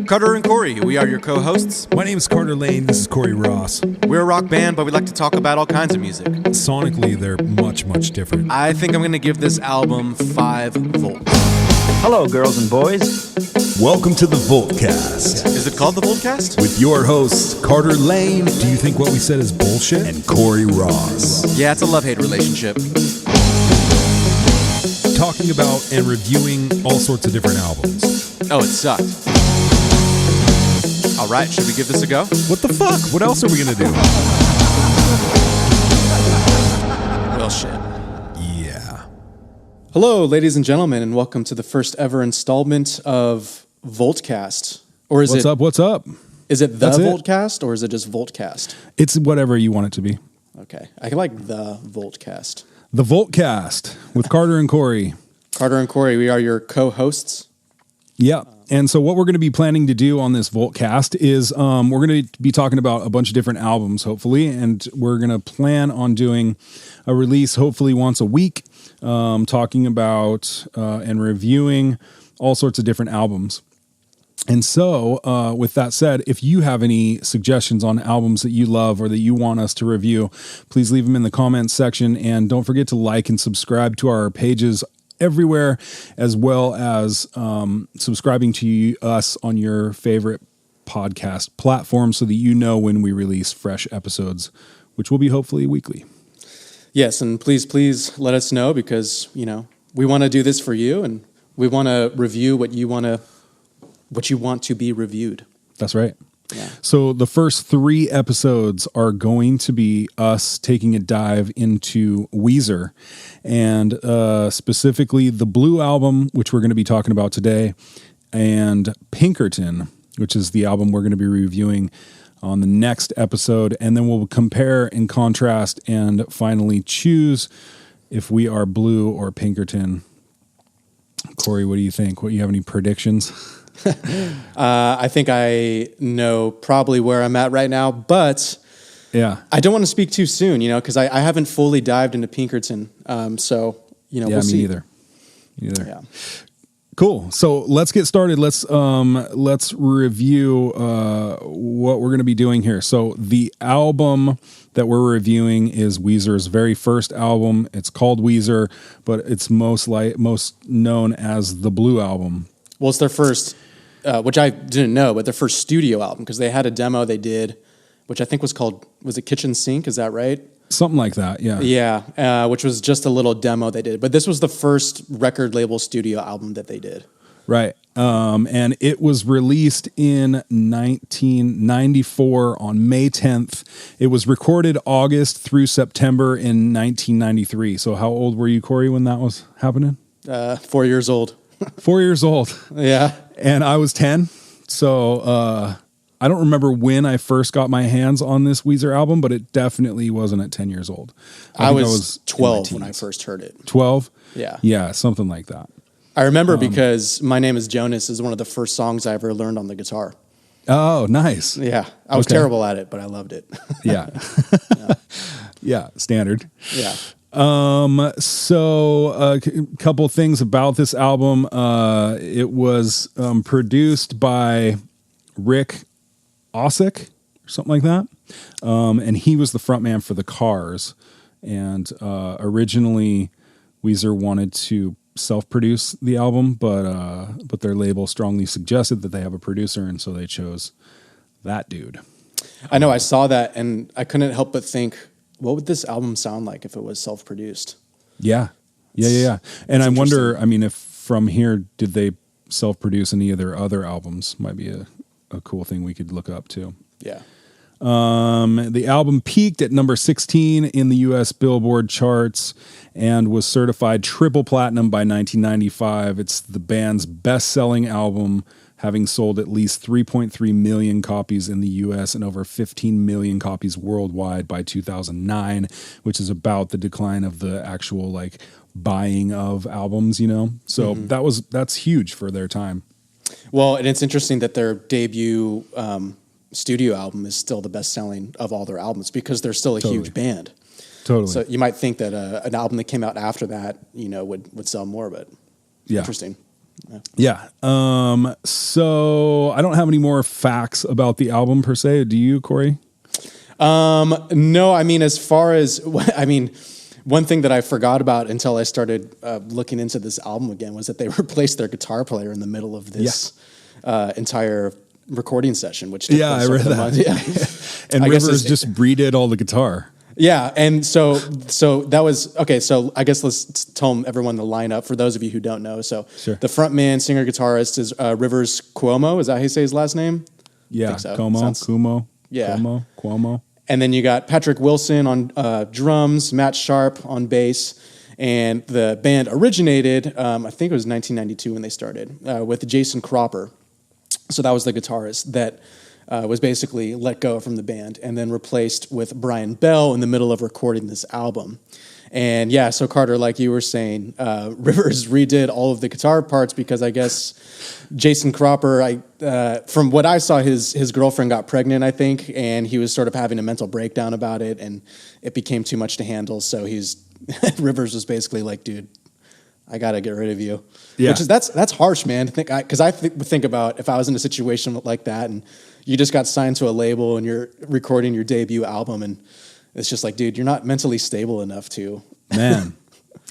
Carter and Corey, we are your co-hosts. My name is Carter Lane. This is Corey Ross. We're a rock band, but we like to talk about all kinds of music. Sonically, they're much, much different. I think I'm going to give this album 5 volts. Hello, girls and boys. Welcome to the Voltecast. Is it called the Voltecast? With your hosts, Carter Lane. Do you think what we said is bullshit? And Corey Ross. Yeah, it's a love-hate relationship. Talking about and reviewing all sorts of different albums. Oh, it sucked. All right, should we give this a go? What the fuck? What else are we going to do? Well, shit. Yeah. Hello, ladies and gentlemen, and welcome to the first ever installment of Voltcast. Or is What's up? What's up? Is it the That's it. Voltcast or is it just Voltcast? It's whatever you want it to be. Okay, I like the Voltcast. The Voltcast with Carter and Corey. Carter and Corey, we are your co-hosts. Yeah. And so what we're going to be planning to do on this Voltcast is we're going to be talking about a bunch of different albums, hopefully, and we're going to plan on doing a release hopefully once a week, talking about and reviewing all sorts of different albums. And so with that said, if you have any suggestions on albums that you love or that you want us to review, please leave them in the comments section, and don't forget to like and subscribe to our pages everywhere, as well as subscribing to us on your favorite podcast platform so that you know when we release fresh episodes, which will be hopefully weekly. Yes, and please let us know because, you know, we want to do this for you and we want to review what you want to be reviewed. That's right. Yeah. So the first 3 episodes are going to be us taking a dive into Weezer, and specifically the Blue album, which we're going to be talking about today, and Pinkerton, which is the album we're going to be reviewing on the next episode. And then we'll compare and contrast and finally choose if we are Blue or Pinkerton. Corey, what do you think? What, you have any predictions? I think I know probably where I'm at right now, but Yeah. I don't want to speak too soon, you know, because I haven't fully dived into Pinkerton. So, you know, Yeah, we'll me see. neither. Me neither. Yeah. Cool. So let's get started. Let's review what we're going to be doing here. So the album that we're reviewing is Weezer's very first album. It's called Weezer, but it's most known as the Blue album. Well, it's their first, which I didn't know, but their first studio album, because they had a demo they did, which I think was it Kitchen Sink? Is that right? Something like that, yeah. Yeah, which was just a little demo they did. But this was the first record label studio album that they did. Right. And it was released in 1994 on May 10th. It was recorded August through September in 1993. So how old were you, Corey, when that was happening? 4 years old. 4 years old. Yeah. And I was 10. So I don't remember when I first got my hands on this Weezer album, but it definitely wasn't at 10 years old. I think was 12 when I first heard it. 12? Yeah. Yeah, something like that. I remember because My Name is Jonas is one of the first songs I ever learned on the guitar. Oh, nice. Yeah. I was terrible at it, but I loved it. Yeah. Yeah, standard. Yeah. So a couple things about this album. It was produced by Rick Osick or something like that. And he was the frontman for the Cars. And originally Weezer wanted to self-produce the album, but their label strongly suggested that they have a producer, and so they chose that dude. I know, I saw that, and I couldn't help but think, what would this album sound like if it was self-produced? Yeah. And I wonder, I mean, if from here, did they self-produce any of their other albums? Might be a cool thing we could look up too. Yeah. The album peaked at number 16 in the U.S. Billboard charts and was certified triple platinum by 1995. It's the band's best-selling album, having sold at least 3.3 million copies in the U.S. and over 15 million copies worldwide by 2009, which is about the decline of the actual buying of albums, you know? So that's huge for their time. Well, and it's interesting that their debut studio album is still the best-selling of all their albums because they're still a huge band. Totally. So you might think that an album that came out after that, would sell more, but interesting. Yeah. So I don't have any more facts about the album per se. Do you, Corey? No, I mean, as far as, I mean, one thing that I forgot about until I started looking into this album again was that they replaced their guitar player in the middle of this entire recording session, which took Yeah, place I read over the that. month. Yeah. And I guess Rivers it's- just redid all the guitar. Yeah, and so that was okay. So I guess let's tell everyone the lineup for those of you who don't know. So Sure. the front man, singer, guitarist is Rivers Cuomo. Is that how you say his last name? Yeah, think so. Como, Sounds- Kumo, Yeah. Cuomo. And then you got Patrick Wilson on drums, Matt Sharp on bass, and the band originated, I think it was 1992 when they started, with Jason Cropper. So that was the guitarist that was basically let go from the band and then replaced with Brian Bell in the middle of recording this album. And yeah, so Carter, like you were saying, Rivers redid all of the guitar parts because I guess Jason Cropper, from what I saw, his girlfriend got pregnant, I think, and he was sort of having a mental breakdown about it, and it became too much to handle. So Rivers was basically like, dude, I gotta get rid of you. Yeah. Which is that's harsh, man. To think, because I think about if I was in a situation like that, and you just got signed to a label and you're recording your debut album, and it's just like, dude, you're not mentally stable enough to. Man,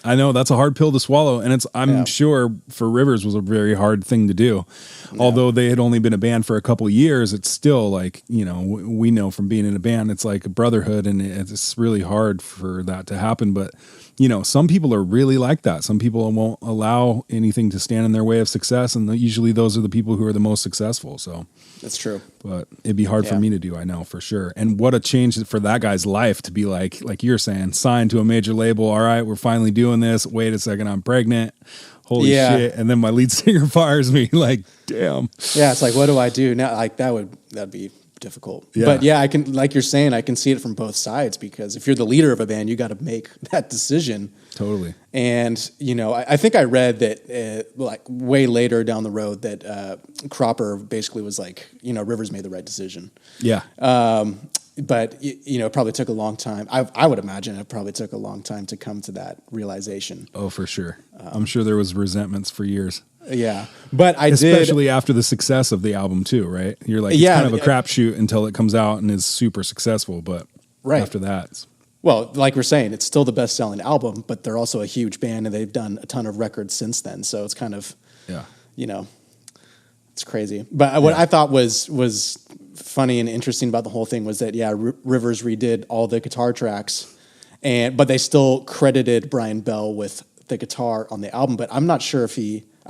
I know that's a hard pill to swallow, and I'm sure for Rivers was a very hard thing to do. Yeah. Although they had only been a band for a couple years, it's still like, you know, we know from being in a band, it's like a brotherhood, and it's really hard for that to happen. But you know, some people are really like that. Some people won't allow anything to stand in their way of success, and usually those are the people who are the most successful. So that's true. But it'd be hard for me to do, I know, for sure. And what a change for that guy's life to be like you're saying, signed to a major label. All right, we're finally doing this. Wait a second, I'm pregnant. Holy shit. And then my lead singer fires me. Like, damn. Yeah, it's like, what do I do now? Like that'd be difficult. Yeah. But yeah, I can, like you're saying, I can see it from both sides, because if you're the leader of a band, you got to make that decision. Totally. And, you know, I think I read that like way later down the road that Cropper basically was like, you know, Rivers made the right decision. Yeah. But, you know, it probably took a long time. I would imagine it probably took a long time to come to that realization. Oh, for sure. I'm sure there was resentments for years. Yeah. But especially after the success of the album too, right? You're like, it's kind of a crapshoot until it comes out and is super successful. But after that, well, like we're saying, it's still the best-selling album, but they're also a huge band, and they've done a ton of records since then. So it's kind of, you know, it's crazy. But what I thought was funny and interesting about the whole thing was that, Rivers redid all the guitar tracks, but they still credited Brian Bell with the guitar on the album. But I'm not sure if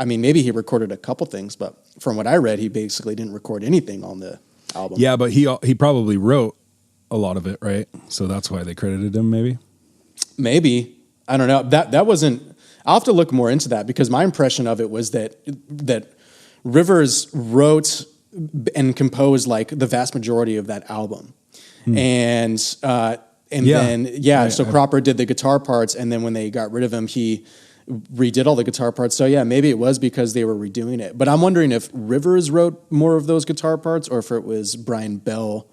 maybe he recorded a couple things, but from what I read, he basically didn't record anything on the album. Yeah, but he probably wrote a lot of it, right? So that's why they credited him, maybe? Maybe. I don't know. That wasn't... I'll have to look more into that, because my impression of it was that Rivers wrote and composed like the vast majority of that album. And then Cropper did the guitar parts, and then when they got rid of him, he redid all the guitar parts. So yeah, maybe it was because they were redoing it. But I'm wondering if Rivers wrote more of those guitar parts, or if it was Brian Bell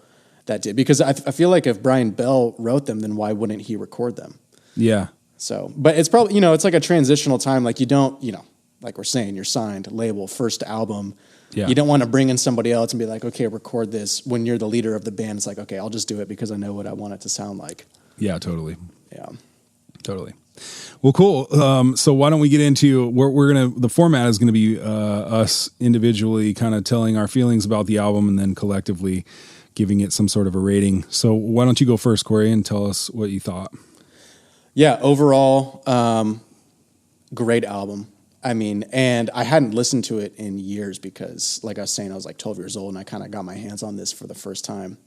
that did. Because I feel like if Brian Bell wrote them, then why wouldn't he record them? Yeah. So, but it's probably, you know, it's like a transitional time. Like you don't, you know, like we're saying, you're signed, label, first album. Yeah. You don't want to bring in somebody else and be like, okay, record this. When you're the leader of the band, it's like, okay, I'll just do it because I know what I want it to sound like. Yeah, totally. Yeah. Totally. Well, cool. So why don't we get into the format is going to be us individually kind of telling our feelings about the album, and then collectively giving it some sort of a rating. So why don't you go first, Corey, and tell us what you thought? Yeah, overall, great album. I mean, and I hadn't listened to it in years because, like I was saying, I was like 12 years old, and I kind of got my hands on this for the first time.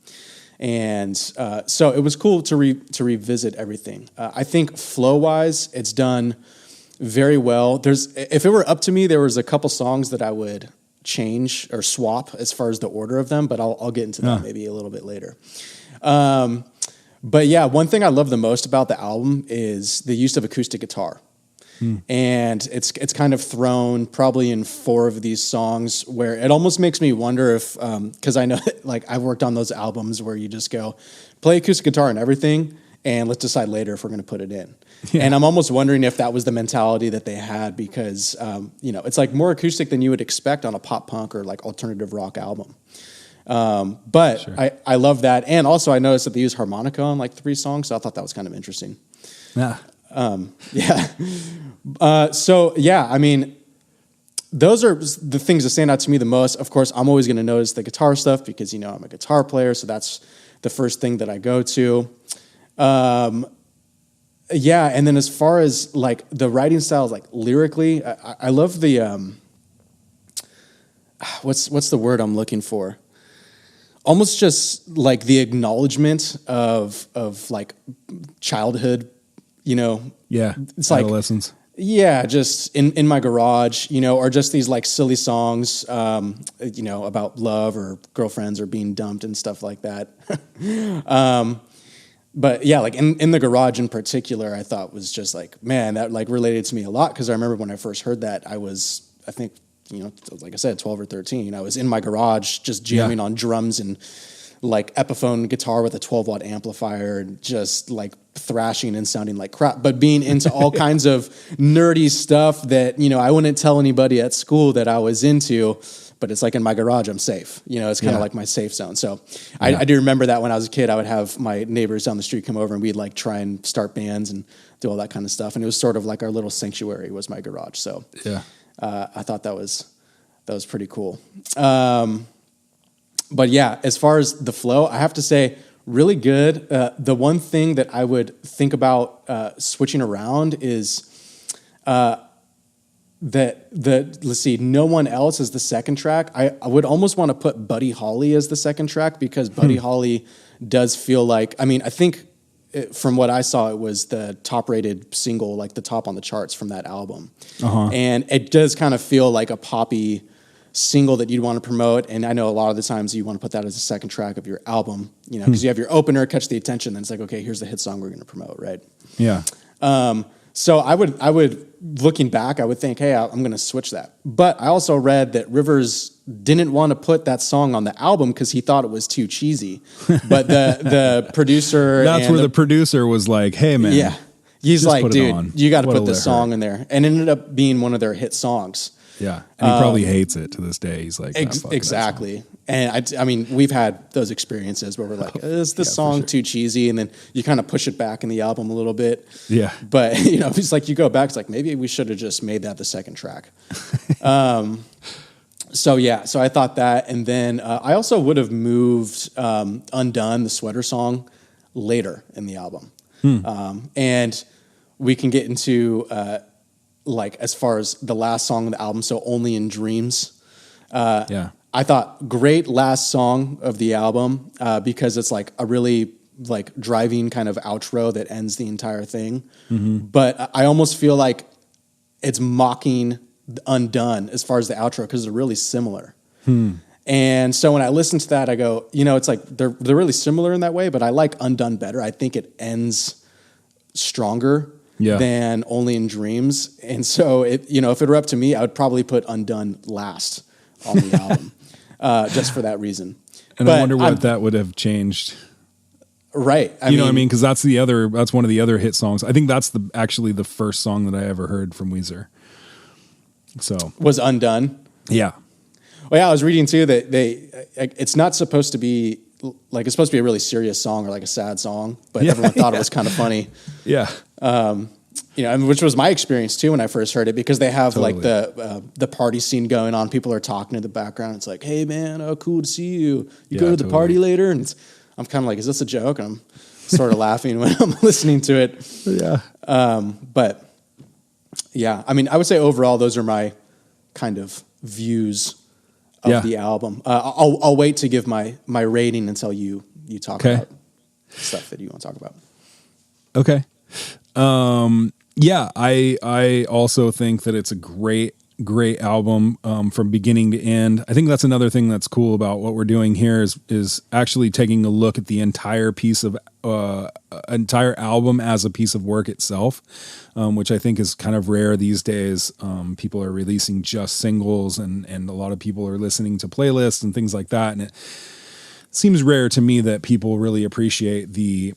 And so it was cool to revisit everything. I think flow-wise, it's done very well. If it were up to me, there was a couple songs that I would change or swap as far as the order of them, but I'll get into that maybe a little bit later. But yeah, one thing I love the most about the album is the use of acoustic guitar. And it's kind of thrown probably in 4 of these songs, where it almost makes me wonder if, because I know like I've worked on those albums where you just go play acoustic guitar and everything, and let's decide later if we're going to put it in. Yeah. And I'm almost wondering if that was the mentality that they had because, it's like more acoustic than you would expect on a pop punk or like alternative rock album. But sure. I love that. And also I noticed that they use harmonica on like 3 songs. So I thought that was kind of interesting. Yeah. Those are the things that stand out to me the most. Of course, I'm always going to notice the guitar stuff because, I'm a guitar player. So that's the first thing that I go to. And then as far as like the writing styles, like lyrically, I love the, what's the word I'm looking for? Almost just like the acknowledgement of like childhood, Yeah. It's like adolescence. Yeah, just in my garage, or just these like silly songs, about love or girlfriends or being dumped and stuff like that. But yeah, like in the garage in particular, I thought was just like, man, that like related to me a lot. Cause I remember when I first heard that I think, like I said, 12 or 13, I was in my garage just jamming on drums and like Epiphone guitar with a 12-watt amplifier and just like thrashing and sounding like crap, but being into all kinds of nerdy stuff that, I wouldn't tell anybody at school that I was into, but it's like in my garage, I'm safe. It's kind of like my safe zone. So I do remember that when I was a kid, I would have my neighbors down the street come over and we'd like try and start bands and do all that kind of stuff. And it was sort of like our little sanctuary was my garage. So I thought that was pretty cool. But yeah, as far as the flow, I have to say, really good. The one thing that I would think about switching around is let's see, No One Else is the second track. I would almost want to put Buddy Holly as the second track because Buddy Holly does feel like, I think from what I saw, it was the top rated single, like the top on the charts from that album. And it does kind of feel like a poppy single that you'd want to promote. And I know a lot of the times you want to put that as a second track of your album, because you have your opener, catch the attention, then it's like, okay, here's the hit song we're going to promote, right? Yeah. So I would, looking back, I would think, hey, I'm going to switch that. But I also read that Rivers didn't want to put that song on the album because he thought it was too cheesy. But the producer, that's where the producer was like, hey man, yeah, he's like, dude, you got to put this song in there, and it ended up being one of their hit songs. Yeah, and he probably hates it to this day. He's like, exactly. And I mean, we've had those experiences where we're like, is this song too cheesy? And then you kind of push it back in the album a little bit. Yeah. But, it's like you go back, it's like, maybe we should have just made that the second track. So I thought that. And then I also would have moved Undone, the Sweater song, later in the album. And we can get into... like as far as the last song of the album, so Only in Dreams. I thought great last song of the album because it's like a really like driving kind of outro that ends the entire thing. But I almost feel like it's mocking Undone as far as the outro because they're really similar. And so when I listen to that, I go, it's like they're really similar in that way, but I like Undone better. I think it ends stronger than Only in Dreams. And so, if it were up to me, I would probably put Undone last on the album, just for that reason. And I wonder what that would have changed. Right. I mean? Because that's one of the other hit songs. I think that's actually the first song that I ever heard from Weezer. So was Undone. Yeah. Well, yeah, I was reading too that it's not supposed to be like, it's supposed to be a really serious song or like a sad song, but everyone thought it was kind of funny. Yeah. Which was my experience too when I first heard it, because they have like the party scene going on. People are talking in the background. It's like, hey man, cool to see you. You go to the party later? And I'm kind of like, is this a joke? And I'm sort of laughing when I'm listening to it. Yeah. But yeah, I would say overall, those are my kind of views of the album. I'll wait to give my rating until you talk about stuff that you want to talk about. Okay. I also think that it's a great album from beginning to end. I think that's another thing that's cool about what we're doing here is actually taking a look at the entire piece of entire album as a piece of work itself, which I think is kind of rare these days. People are releasing just singles and a lot of people are listening to playlists and things like that. And it seems rare to me that people really appreciate the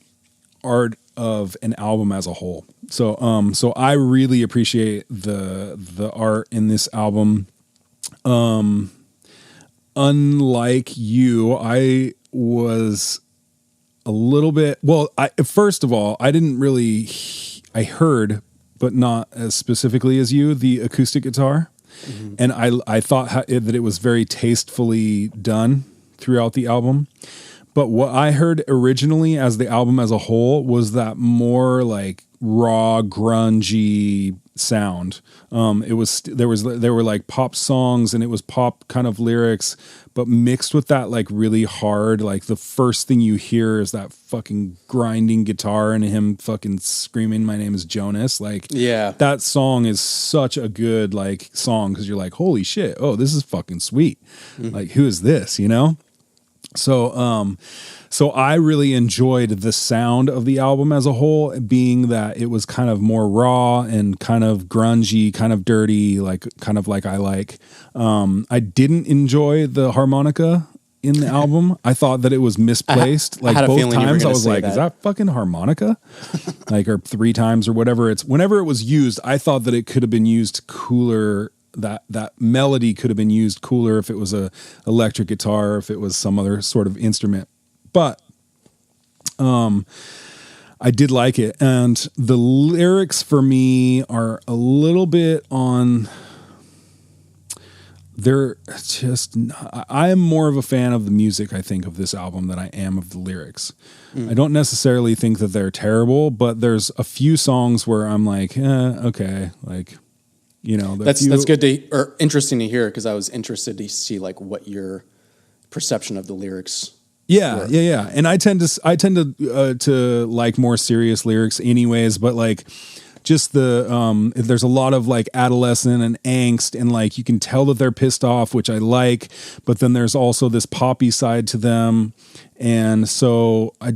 of an album as a whole. So I really appreciate the art in this album. Unlike you, I was a little bit, first of all, I heard, but not as specifically as you, the acoustic guitar. Mm-hmm. And I thought that it was very tastefully done throughout the album. But what I heard originally as the album as a whole was that more like raw, grungy sound. There were like pop songs and it was pop kind of lyrics, but mixed with that like really hard, like the first thing you hear is that fucking grinding guitar and him fucking screaming, "My name is Jonas." Like, yeah, that song is such a good like song because you're like, holy shit, oh, this is fucking sweet. Mm-hmm. Like, who is this, you know? So I really enjoyed the sound of the album as a whole, being that it was kind of more raw and kind of grungy, kind of dirty, like kind of like I like. I didn't enjoy the harmonica in the album. I thought that it was misplaced. Like both times I was like, is that fucking harmonica? Like, or 3 times or whatever. Whenever it was used, I thought that it could have been used cooler. That melody could have been used cooler if it was a electric guitar, or if it was some other sort of instrument. But I did like it, and the lyrics for me are a little bit on. They're just. I am more of a fan of the music, I think, of this album than I am of the lyrics. I don't necessarily think that they're terrible, but there's a few songs where I'm like, okay, like. You know, that's good or interesting to hear, because I was interested to see like what your perception of the lyrics. Yeah. And I tend to like more serious lyrics, anyways. But like, just there's a lot of like adolescent and angst, and like you can tell that they're pissed off, which I like. But then there's also this poppy side to them, and so I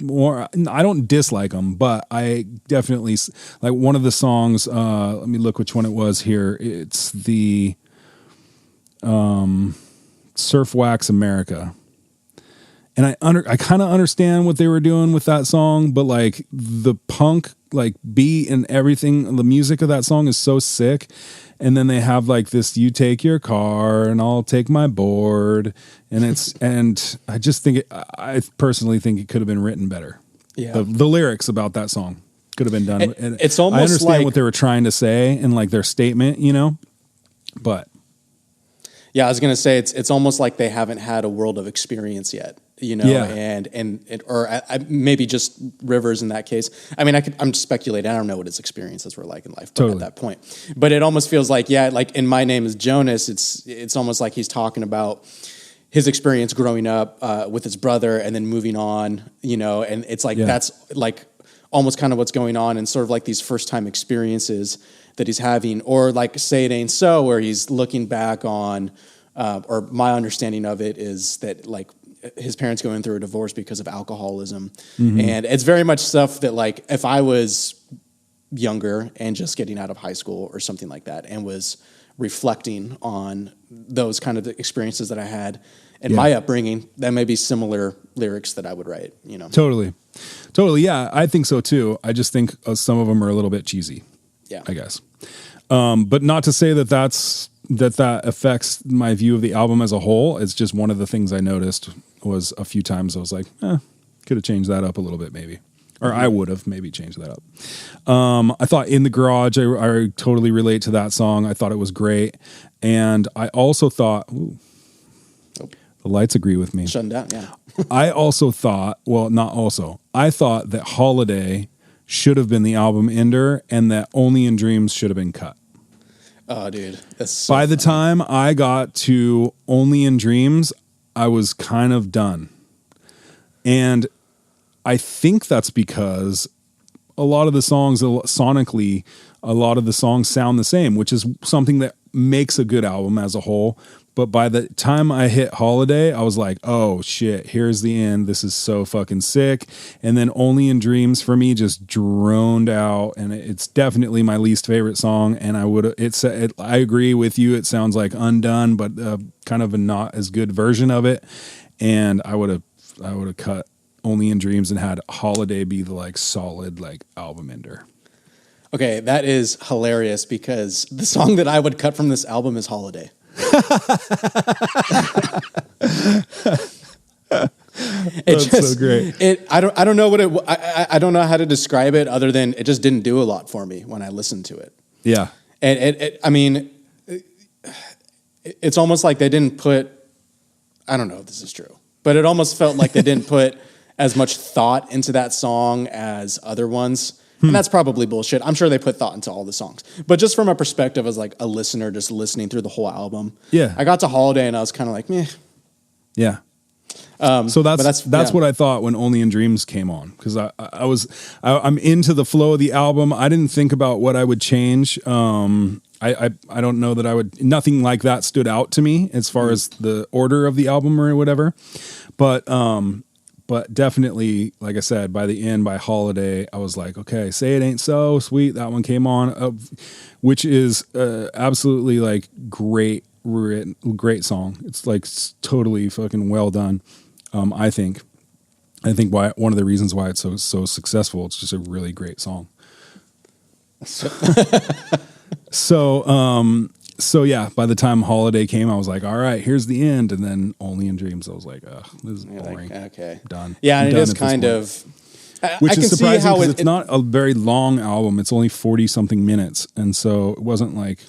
don't dislike them, but I definitely like one of the songs. Let me look which one it was here. It's the Surf Wax America. And I kind of understand what they were doing with that song, but like the punk like beat and everything, the music of that song is so sick. And then they have like this, "You take your car and I'll take my board." And and I just think I personally think it could have been written better. Yeah. The lyrics about that song could have been done. It's almost, I understand like what they were trying to say and like their statement, you know, but. Yeah, I was going to say it's almost like they haven't had a world of experience yet, you know, maybe just Rivers in that case. I mean, I'm speculating. I don't know what his experiences were like in life at that point, but it almost feels like, like in My Name is Jonas, it's almost like he's talking about his experience growing up with his brother and then moving on, you know, and it's like, that's like almost kind of what's going on, and sort of like these first time experiences that he's having, or like Say It Ain't So, where he's looking back on, or my understanding of it is that like his parents going through a divorce because of alcoholism. Mm-hmm. And it's very much stuff that like, if I was younger and just getting out of high school or something like that and was reflecting on those kind of experiences that I had in my upbringing, that may be similar lyrics that I would write, you know? Totally. Yeah, I think so too. I just think some of them are a little bit cheesy. Yeah, I guess. But not to say that affects my view of the album as a whole. It's just one of the things I noticed was a few times I was like, could have changed that up a little bit maybe. Or I would have maybe changed that up. I thought In the Garage, I totally relate to that song. I thought it was great. And I also thought, the lights agree with me. Shutting down, yeah. I thought that Holiday should have been the album ender, and that Only in Dreams should have been cut. Oh, dude. That's so By the time I got to Only in Dreams, I was kind of done. And I think that's because a lot of the songs, sonically, a lot of the songs sound the same, which is something that makes a good album as a whole. But by the time I hit Holiday, I was like, oh shit, here's the end. This is so fucking sick. And then Only in Dreams for me just droned out, and it's definitely my least favorite song. And I agree with you. It sounds like Undone, but kind of a not as good version of it. And I would have cut Only in Dreams and had Holiday be the like solid like album ender. Okay, that is hilarious because the song that I would cut from this album is Holiday. That's so great. I don't know what I don't know how to describe it other than it just didn't do a lot for me when I listened to it. Yeah. And I mean, it's almost like they didn't put, I don't know if this is true, but it almost felt like they didn't put as much thought into that song as other ones. And that's probably bullshit. I'm sure they put thought into all the songs. But just from a perspective as like a listener just listening through the whole album. Yeah. I got to Holiday and I was kind of like, meh. Yeah. So that's yeah. what I thought when Only in Dreams came on, because I'm into the flow of the album. I didn't think about what I would change. I don't know that I would. Nothing like that stood out to me as far as the order of the album or whatever. But definitely, like I said, by the end, by Holiday, I was like, okay, Say It Ain't So, sweet. That one came on, which is absolutely like great song. It's like totally fucking well done. I think why one of the reasons why it's so successful. It's just a really great song. So yeah, by the time Holiday came, I was like, all right, here's the end. And then Only in Dreams, I was like, ugh, this is boring. Like, okay. Done. Yeah, and I'm it done is at this kind point. of... Which I is can see surprising how because it's not a very long album. It's only 40-something minutes. And so it wasn't like,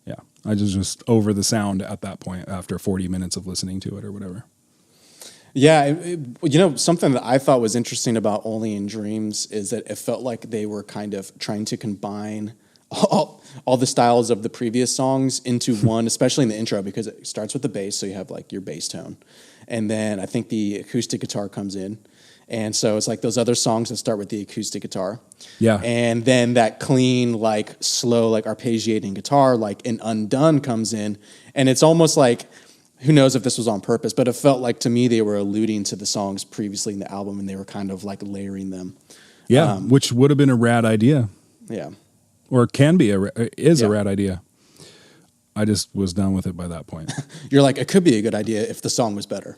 yeah, I was just over the sound at that point after 40 minutes of listening to it or whatever. Yeah, something that I thought was interesting about Only in Dreams is that it felt like they were kind of trying to combine all the styles of the previous songs into one, especially in the intro, because it starts with the bass, so you have like your bass tone. And then I think the acoustic guitar comes in. And so it's like those other songs that start with the acoustic guitar. Yeah. And then that clean, like slow, like arpeggiating guitar, like an Undone comes in. And it's almost like, who knows if this was on purpose, but it felt like to me they were alluding to the songs previously in the album and they were kind of like layering them. Yeah, which would have been a rad idea. Yeah. Or can be a rad idea. I just was done with it by that point. You're like, it could be a good idea if the song was better.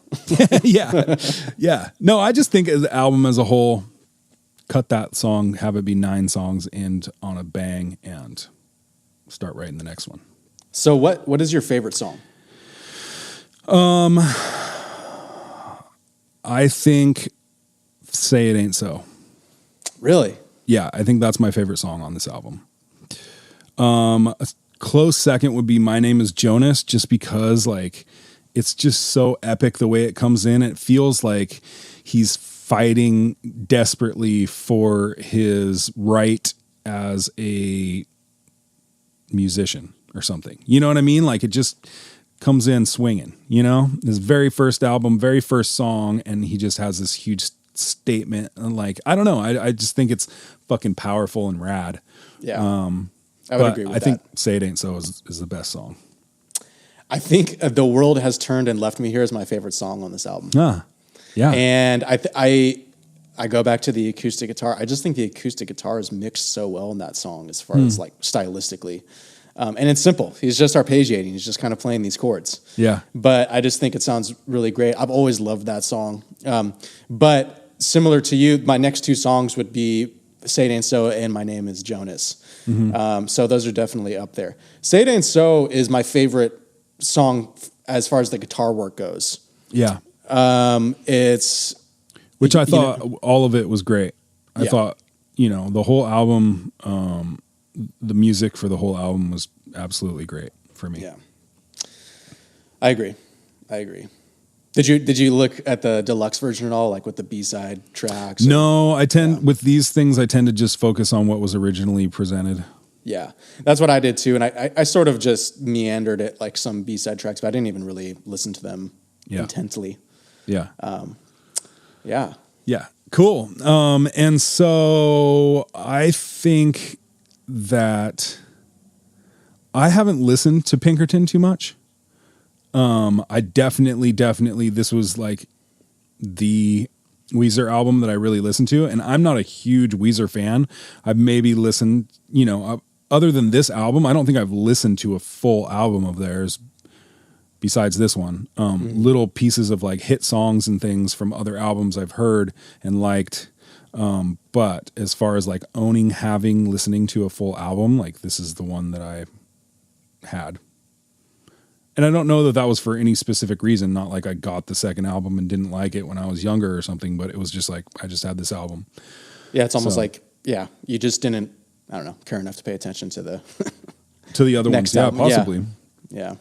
Yeah. Yeah. No, I just think the album as a whole, cut that song, have it be 9 songs, end on a bang, and start writing the next one. So what is your favorite song? I think Say It Ain't So. Really? Yeah, I think that's my favorite song on this album. A close second would be My Name is Jonas, just because like it's just so epic the way it comes in. It feels like he's fighting desperately for his right as a musician or something. You know what I mean? Like it just comes in swinging, you know? His very first album, very first song, and he just has this huge statement. And like, I don't know. I just think it's fucking powerful and rad. Yeah. I would agree with that. I think Say It Ain't So is the best song. I think The World Has Turned and Left Me Here is my favorite song on this album. Ah, yeah. And I go back to the acoustic guitar. I just think the acoustic guitar is mixed so well in that song as far as like stylistically. And it's simple. He's just arpeggiating. He's just kind of playing these chords. Yeah. But I just think it sounds really great. I've always loved that song. But similar to you, my next 2 songs would be Say It Ain't So and My Name is Jonas. Mm-hmm. So those are definitely up there. Say It Ain't So is my favorite song as far as the guitar work goes. Yeah. Which I thought all of it was great. I Yeah. thought, the whole album, the music for the whole album was absolutely great for me. Yeah. I agree. Did you look at the deluxe version at all, like with the B-side tracks? No, with these things, I tend to just focus on what was originally presented. Yeah, that's what I did too. And I sort of just meandered at like some B-side tracks, but I didn't even really listen to them intensely. Yeah. Yeah. Yeah. Cool. And so I think that I haven't listened to Pinkerton too much. I definitely, this was like the Weezer album that I really listened to, and I'm not a huge Weezer fan. I've maybe listened, other than this album, I don't think I've listened to a full album of theirs besides this one. Little pieces of like hit songs and things from other albums I've heard and liked. But as far as like listening to a full album, like this is the one that I had. And I don't know that was for any specific reason. Not like I got the second album and didn't like it when I was younger or something, but it was just like, I just had this album. Yeah. It's almost like, you just didn't, I don't know, care enough to pay attention to the, to the other ones. Yeah, album. possibly. Yeah.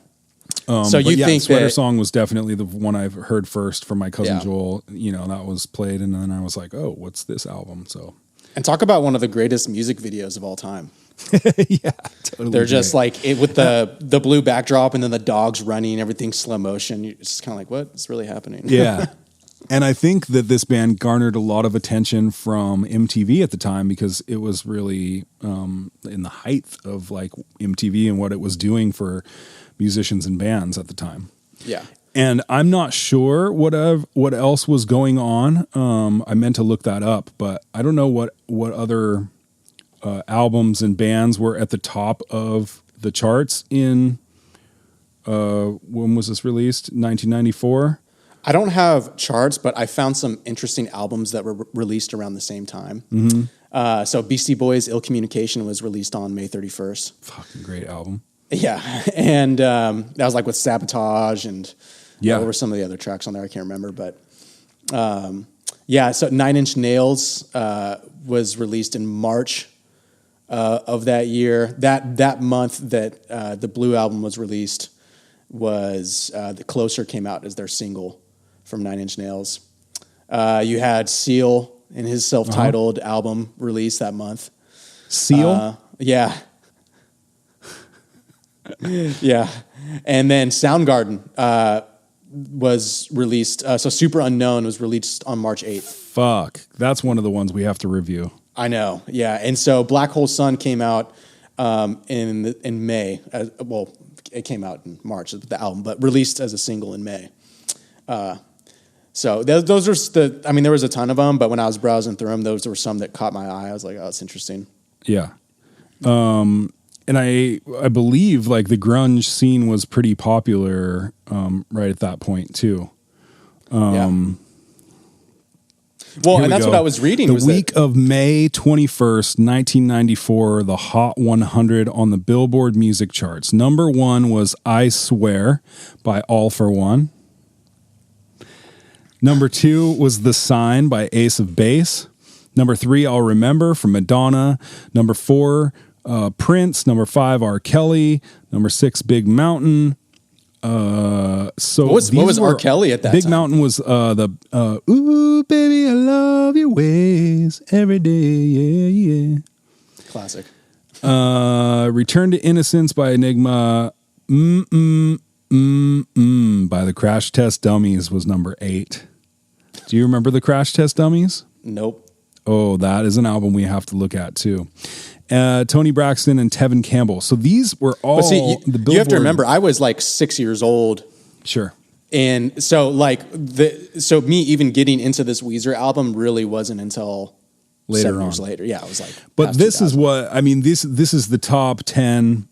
So you think Sweater that, Song was definitely the one I've heard first from my cousin Yeah. Joel, that was played. And then I was like, oh, what's this album? So, and talk about one of the greatest music videos of all time. yeah, totally. They're just like it with the blue backdrop and then the dogs running, everything slow motion. You're just kind of like, what's really happening? Yeah. And I think that this band garnered a lot of attention from MTV at the time because it was really in the height of like MTV and what it was doing for musicians and bands at the time. Yeah. And I'm not sure what else was going on. I meant to look that up, but I don't know what other albums and bands were at the top of the charts in, when was this released? 1994? I don't have charts, but I found some interesting albums that were released around the same time. Mm-hmm. So Beastie Boys' Ill Communication was released on May 31st. Fucking great album. Yeah. And that was like with Sabotage and what were some of the other tracks on there? I can't remember, but so 9 Inch Nails was released in March of that year. That month that the Blue album was released was The Closer came out as their single from 9 Inch Nails. You had Seal in his self-titled album released that month. Seal? Yeah. Yeah. And then Soundgarden was released. So Super Unknown was released on March 8th. Fuck. That's one of the ones we have to review. I know. Yeah. And so Black Hole Sun came out in May. It came out in March, the album, but released as a single in May. So those are there was a ton of them, but when I was browsing through them, those were some that caught my eye. I was like, oh, it's interesting. Yeah. And I believe like the grunge scene was pretty popular right at that point too. Well, and that's what I was reading. The week of May 21st, 1994, the Hot 100 on the Billboard music charts. Number 1 was I Swear by All For One. Number 2 was The Sign by Ace of Base. Number 3, I'll Remember from Madonna. Number 4, Prince. Number 5, R. Kelly. Number 6, Big Mountain. So what was R. Kelly at that Big time? Mountain was ooh baby I love your ways every day, yeah. Classic. Return to Innocence by Enigma. By the Crash Test Dummies was number 8. Do you remember the Crash Test Dummies? Nope. Oh, that is an album we have to look at too. Tony Braxton and Tevin Campbell. So these were all the Billboard. You have to remember, I was like 6 years old. Sure. And so me even getting into this Weezer album really wasn't until later 7 on. years later. Yeah, I was like, but this is what, this is the top 10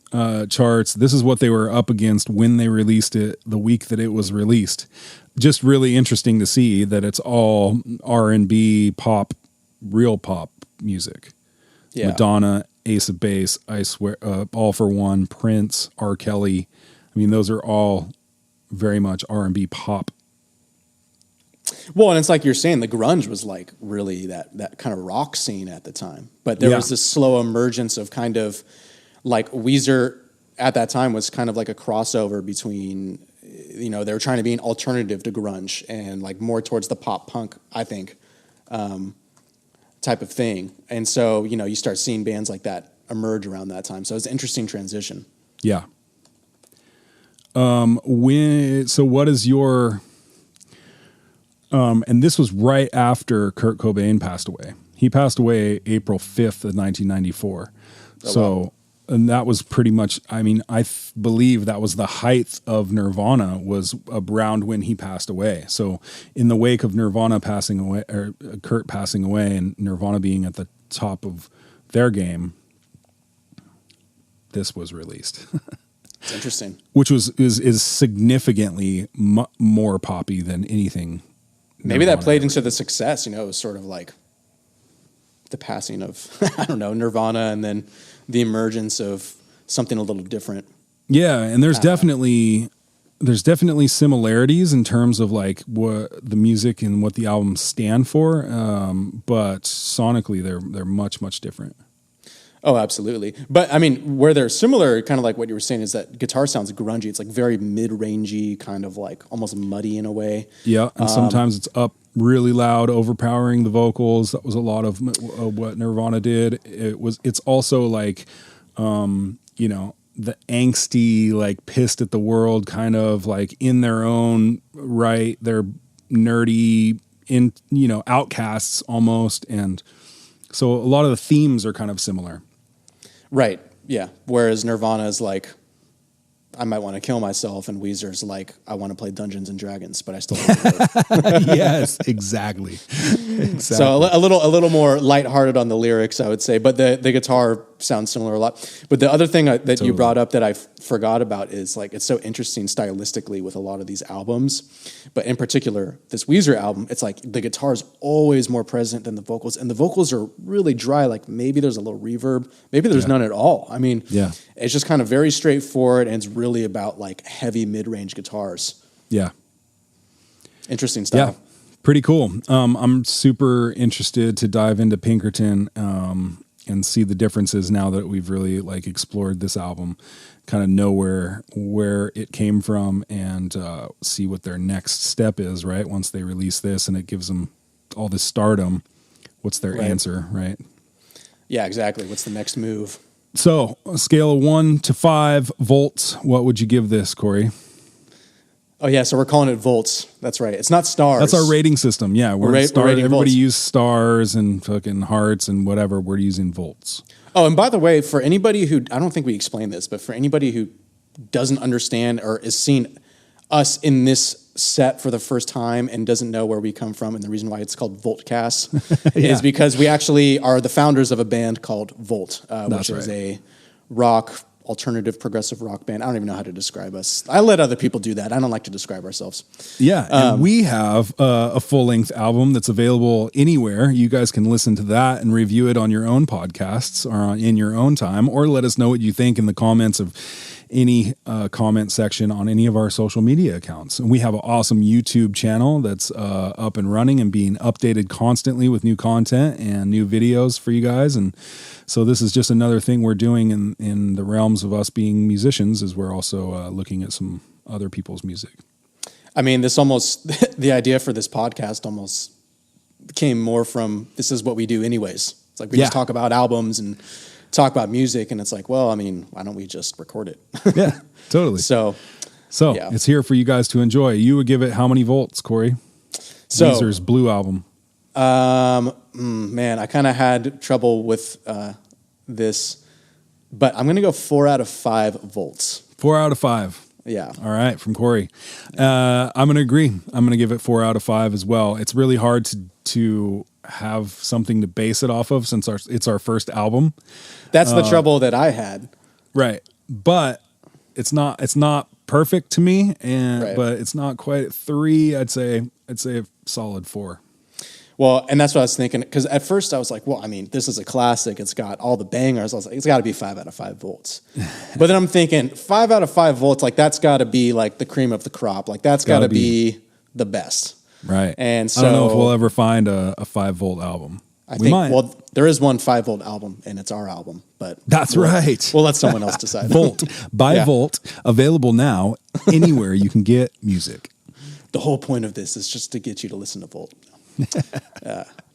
charts. This is what they were up against when they released it, the week that it was released. Just really interesting to see that it's all R&B, pop, real pop music. Yeah. Madonna, Ace of Base, I Swear, All For One, Prince, R. Kelly. Those are all very much R&B pop. Well, and it's like you're saying, the grunge was like really that kind of rock scene at the time. But there was this slow emergence of kind of like Weezer at that time was kind of like a crossover between, they were trying to be an alternative to grunge and like more towards the pop punk, I think, type of thing. And so, you start seeing bands like that emerge around that time. So it's an interesting transition. Yeah. So what is your, and this was right after Kurt Cobain passed away. He passed away April 5th of 1994. Wow. And that was pretty much, I believe that was the height of Nirvana was around when he passed away. So in the wake of Nirvana passing away, or Kurt passing away and Nirvana being at the top of their game, this was released. It's interesting. which is significantly more poppy than anything. Maybe that Nirvana played ever into the success. You know, it was sort of like the passing of, I don't know, Nirvana and then the emergence of something a little different. Yeah, and there's definitely similarities in terms of like what the music and what the albums stand for, but sonically they're much different. Oh, absolutely. But I mean, where they're similar, kind of like what you were saying, is that guitar sounds grungy. It's like very mid-rangey, kind of like almost muddy in a way. Yeah, and sometimes it's up really loud, overpowering the vocals. That was a lot of what Nirvana did. It's also like, you know, the angsty, like pissed at the world, kind of like in their own right. They're nerdy, outcasts almost, and so a lot of the themes are kind of similar. Right. Yeah. Whereas Nirvana is like, I might want to kill myself, and Weezer's like, I want to play Dungeons and Dragons, but I still want to live. Yes, exactly. So a little more lighthearted on the lyrics, I would say, but the guitar sounds similar a lot. But the other thing that you brought up that I forgot about is like, it's so interesting stylistically with a lot of these albums, but in particular this Weezer album, it's like the guitar is always more present than the vocals, and the vocals are really dry. Like maybe there's a little reverb, maybe there's none at all. I mean, it's just kind of very straightforward, and it's really about like heavy mid-range guitars. Yeah. Interesting stuff. Yeah. Pretty cool. I'm super interested to dive into Pinkerton and see the differences now that we've really like explored this album, kind of know where it came from, and see what their next step is, right? Once they release this and it gives them all this stardom, what's their answer, right? Yeah, exactly. What's the next move? So, a scale of 1 to 5 volts, what would you give this, Corey? Oh yeah, so we're calling it volts. That's right. It's not stars. That's our rating system. Yeah, we're rating everybody volts. uses stars and fucking hearts and whatever. We're using volts. Oh, and by the way, for anybody who, I don't think we explained this, but for anybody who doesn't understand or is seeing us in this set for the first time and doesn't know where we come from, and the reason why it's called Voltecast is because we actually are the founders of a band called Volt, which is a rock, alternative progressive rock band. I don't even know how to describe us. I let other people do that. I don't like to describe ourselves. Yeah, and we have a full-length album that's available anywhere. You guys can listen to that and review it on your own podcasts or in your own time, or let us know what you think in the comments of any comment section on any of our social media accounts. And we have an awesome YouTube channel that's up and running and being updated constantly with new content and new videos for you guys. And so this is just another thing we're doing in the realms of us being musicians, is we're also looking at some other people's music. I mean, this almost, the idea for this podcast almost came more from, this is what we do anyways. It's like we just talk about albums and talk about music, and it's like, well, I mean, why don't we just record it? Yeah, totally. So it's here for you guys to enjoy. You would give it how many volts, Corey? So Weezer's Blue album. Man, I kind of had trouble with this, but I'm going to go 4 out of 5 volts. 4 out of 5. Yeah. All right, from Corey. I'm going to agree. I'm going to give it 4 out of 5 as well. It's really hard to have something to base it off of since it's our first album. That's the trouble that I had. Right. But it's not perfect to me, and but it's not quite at 3. I'd say a solid 4. Well, and that's what I was thinking, because at first I was like, well, I mean, this is a classic. It's got all the bangers. I was like, it's got to be 5 out of 5 volts. But then I'm thinking 5 out of 5 volts, like that's got to be like the cream of the crop. Like that's got to be the best. Right. And so I don't know if we'll ever find a 5-volt album. We might. Well, there is one 5-volt album, and it's our album. But that's right. We'll let someone else decide. Volt by Volt, available now anywhere you can get music. The whole point of this is just to get you to listen to Volt.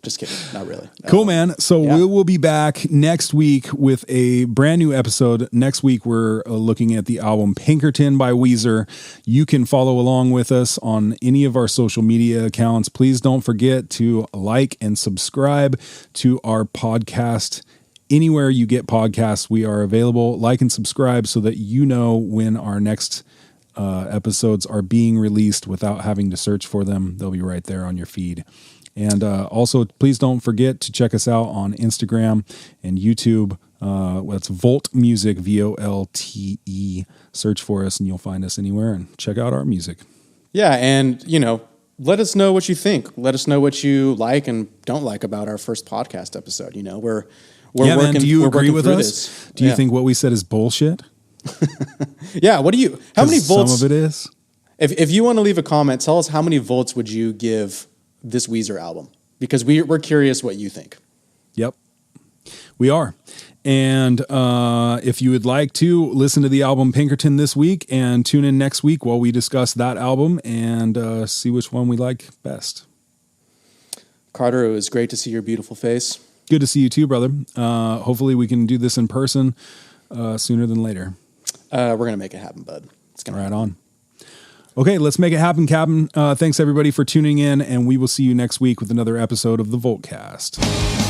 Just kidding. Not really. Cool, man. So we will be back next week with a brand new episode. Next week, we're looking at the album Pinkerton by Weezer. You can follow along with us on any of our social media accounts. Please don't forget to like and subscribe to our podcast. Anywhere you get podcasts, we are available. Like and subscribe so that you know when our next episodes are being released without having to search for them. They'll be right there on your feed. And also, please don't forget to check us out on Instagram and YouTube. That's Volt Music, VOLTE. Search for us and you'll find us anywhere and check out our music. Yeah, and let us know what you think. Let us know what you like and don't like about our first podcast episode. We're yeah, working. man, do you we're agree working with through us? this. Do you Yeah. think what we said is bullshit? Yeah. How many 'Cause volts? Some of it is. If you want to leave a comment, tell us how many volts would you give this Weezer album? Because we're curious what you think. Yep, we are. And if you would like to listen to the album Pinkerton this week and tune in next week while we discuss that album and see which one we like best. Carter, it was great to see your beautiful face. Good to see you too, brother. Hopefully we can do this in person sooner than later. We're going to make it happen, bud. It's going to Right on. Okay, let's make it happen, Captain. Thanks everybody for tuning in, and we will see you next week with another episode of the Voltcast.